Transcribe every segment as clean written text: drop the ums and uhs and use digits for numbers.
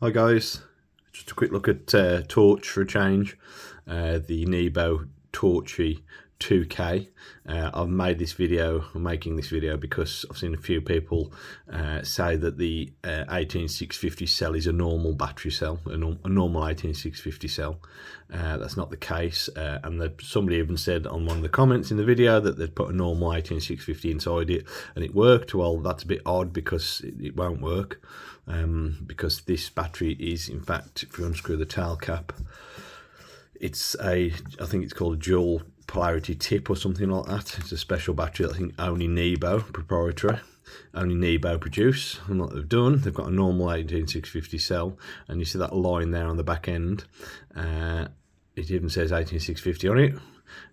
Hi guys, just a quick look at Torch for a change, the Nebo Torchy 2K. I'm making this video because I've seen a few people say that the 18650 cell is a normal battery cell, a normal 18650 cell. That's not the case, and somebody even said on one of the comments in the video that they'd put a normal 18650 inside it and it worked. Well, that's a bit odd because it won't work. Because this battery is, in fact, if you unscrew the tail cap, I think it's called a dual polarity tip or something like that. It's a special battery that I think only Nebo, proprietary, only Nebo produce. And what they've done, they've got a normal 18650 cell, and you see that line there on the back end. It even says 18650 on it.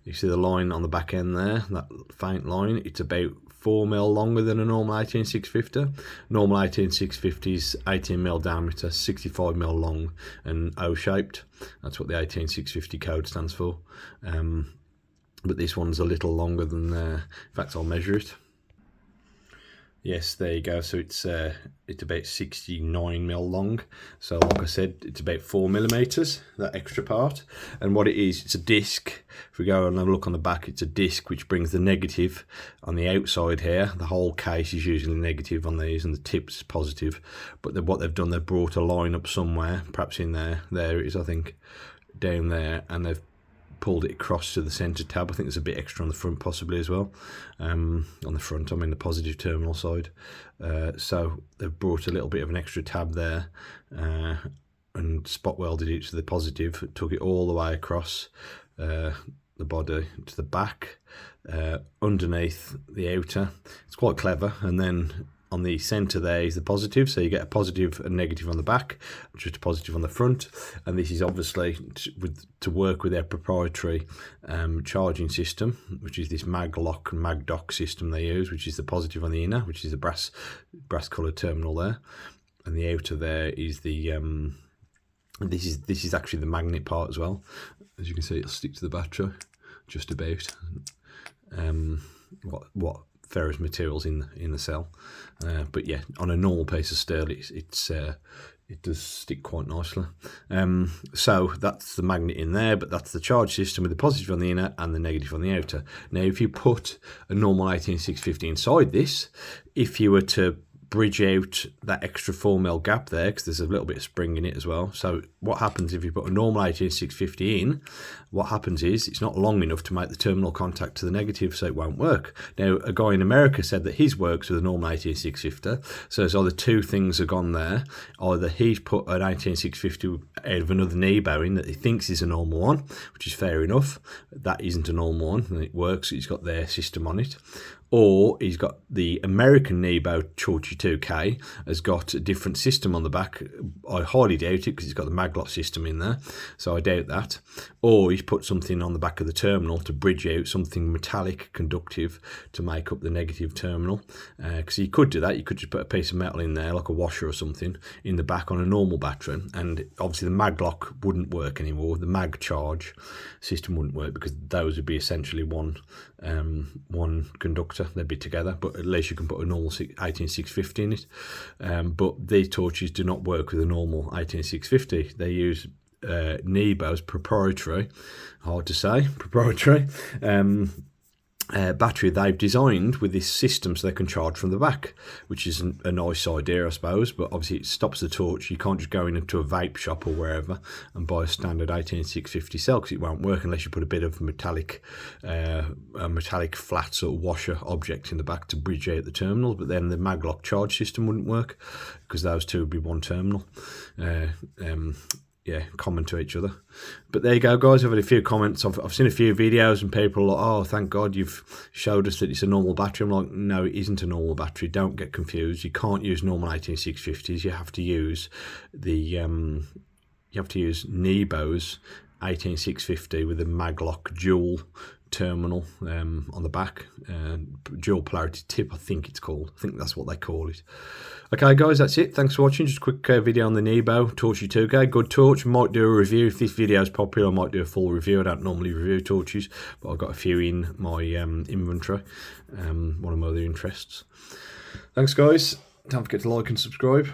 You see the line on the back end there, that faint line. It's about 4mm longer than a normal 18650. Normal 18650 is 18mm diameter, 65mm long, and O-shaped. That's what the 18650 code stands for. But this one's a little longer than. In fact, I'll measure it. Yes, there you go. So it's about 69mm long. So like I said, it's about 4mm, that extra part. And what it is, it's a disc. If we go and have a look on the back, it's a disc which brings the negative on the outside here. The whole case is usually negative on these and the tip's positive. But what they've done, they've brought a line up somewhere, perhaps in there. There it is, I think, down there. And they've pulled it across to the center tab. I think there's a bit extra on the front possibly as well. On the front, I mean the positive terminal side. So they've brought a little bit of an extra tab there and spot welded it to the positive, took it all the way across the body to the back, underneath the outer. It's quite clever. And then on the center there is the positive, so you get a positive and negative on the back, just a positive on the front. And this is obviously to work with their proprietary charging system, which is this mag lock and mag dock system they use, which is the positive on the inner, which is the brass coloured terminal there, and the outer there is the this is actually the magnet part as well. As you can see, it'll stick to the battery just about. What ferrous materials in the cell, but yeah, on a normal piece of steel it does stick quite nicely. So that's the magnet in there, but that's the charge system with the positive on the inner and the negative on the outer. Now if you put a normal 18650 inside this, if you were to bridge out that extra 4mm gap there, because there's a little bit of spring in it as well. So what happens if you put a normal 18650 in, what happens is it's not long enough to make the terminal contact to the negative, so it won't work. Now a guy in America said that his works with a normal 18650, so there's either two things have gone there. Either he's put an 18650 out of another Nebo in that he thinks is a normal one, which is fair enough. That isn't a normal one and it works, he's got their system on it. Or he's got the American Nebo Torchy 2K has got a different system on the back. I highly doubt it because it's got the maglock system in there, so I doubt that. Or he's put something on the back of the terminal to bridge out something metallic conductive to make up the negative terminal. Because you could do that, you could just put a piece of metal in there, like a washer or something, in the back on a normal battery, and obviously the maglock wouldn't work anymore. The mag charge system wouldn't work because those would be essentially one conductor. They'd be together, but at least you can put a normal 18650 in it. But these torches do not work with a normal 18650. They use Nebo's proprietary, hard to say, proprietary battery they've designed with this system so they can charge from the back, which is a nice idea, I suppose, but obviously it stops the torch. You can't just go into a vape shop or wherever and buy a standard 18650 cell because it won't work unless you put a bit of metallic flat sort of washer object in the back to bridge out the terminal. But then the maglock charge system wouldn't work because those two would be one terminal. Yeah, common to each other. But there you go, guys. I've had a few comments. I've seen a few videos and people are like, oh, thank God you've showed us that it's a normal battery. I'm like, no, it isn't a normal battery. Don't get confused. You can't use normal 18650s. You have to use Nebo's 18650 with a maglock dual terminal on the back, dual polarity tip, I think it's called. I think that's what they call it. Okay guys, that's it. Thanks for watching. Just a quick video on the Nebo Torchy 2K. Good torch. Might do a review if this video is popular. I might do a full review. I don't normally review torches, but I've got a few in my inventory, one of my other interests. Thanks guys. Don't forget to like and subscribe.